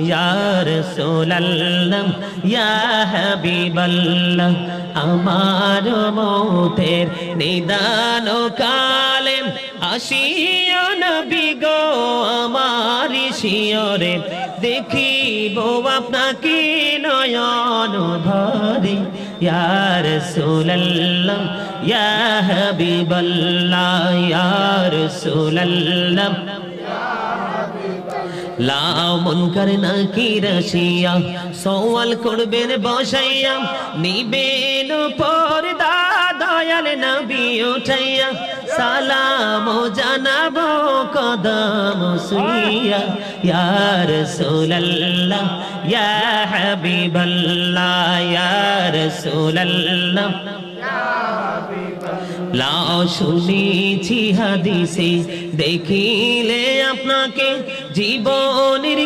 ইয়া রাসূলুল্লাহ ইয়া হাবিবাল্লাহ আমার মৌতের নিদান কালে আসিয়া নবী গো আমার শিয়রে দেখিব আপনাকে নয়ন ভরে ইয়া রাসূলুল্লাহ ইয়া হাবিবাল্লাহ ইয়া রাসূলুল্লাহ লাও মুনকার নাকির আসিয়া সওয়াল করবেন বসাইয়া নিবেন পর্দা দয়াল নবী উঠাইয়া সালাম জানাবো কদম সুইয়া ইয়া রাসূলুল্লাহ ইয়া হাবিবাল্লাহ ইয়া রাসূলুল্লাহ লাও শুনেছি হাদিসে দেখিলে আপনাকে জীবনের